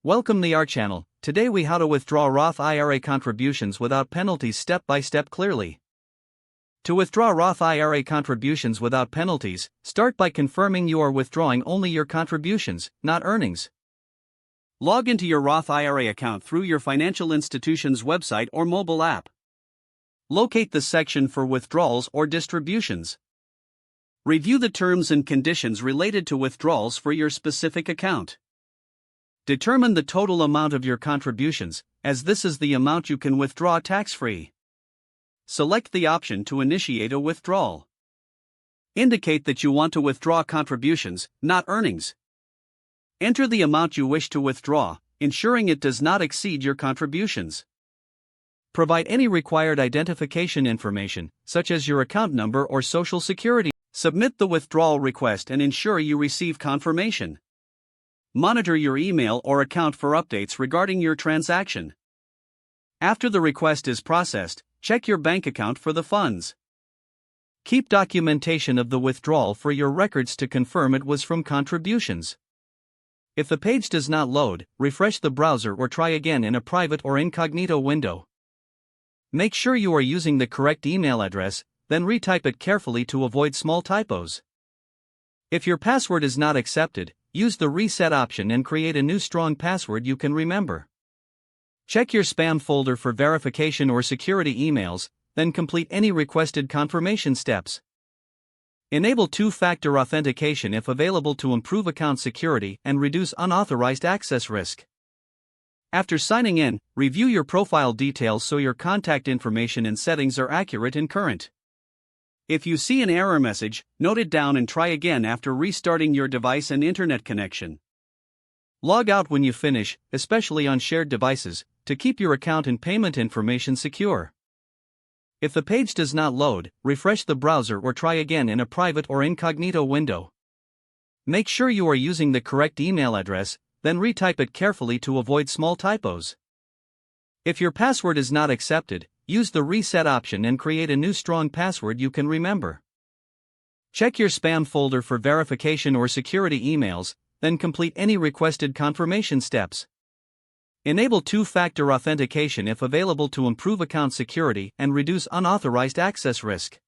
Welcome to our channel. Today we how to withdraw Roth IRA contributions without penalties step by step clearly. To withdraw Roth IRA contributions without penalties, start by confirming you are withdrawing only your contributions, not earnings. Log into your Roth IRA account through your financial institution's website or mobile app. Locate the section for withdrawals or distributions. Review the terms and conditions related to withdrawals for your specific account. Determine the total amount of your contributions, as this is the amount you can withdraw tax-free. Select the option to initiate a withdrawal. Indicate that you want to withdraw contributions, not earnings. Enter the amount you wish to withdraw, ensuring it does not exceed your contributions. Provide any required identification information, such as your account number or social security. Submit the withdrawal request and ensure you receive confirmation. Monitor your email or account for updates regarding your transaction. After the request is processed, check your bank account for the funds. Keep documentation of the withdrawal for your records to confirm it was from contributions. If the page does not load, refresh the browser or try again in a private or incognito window. Make sure you are using the correct email address, then retype it carefully to avoid small typos. If your password is not accepted, use the reset option and create a new strong password you can remember. Check your spam folder for verification or security emails, then complete any requested confirmation steps. Enable two-factor authentication if available to improve account security and reduce unauthorized access risk. After signing in, review your profile details so your contact information and settings are accurate and current. If you see an error message, note it down and try again after restarting your device and internet connection. Log out when you finish, especially on shared devices, to keep your account and payment information secure. If the page does not load, refresh the browser or try again in a private or incognito window. Make sure you are using the correct email address, then retype it carefully to avoid small typos. If your password is not accepted, use the reset option and create a new strong password you can remember. Check your spam folder for verification or security emails, then complete any requested confirmation steps. Enable two-factor authentication if available to improve account security and reduce unauthorized access risk.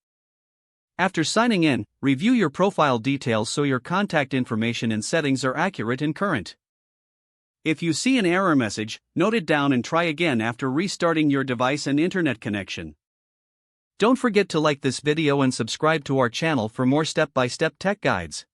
After signing in, review your profile details so your contact information and settings are accurate and current. If you see an error message, note it down and try again after restarting your device and internet connection. Don't forget to like this video and subscribe to our channel for more step-by-step tech guides.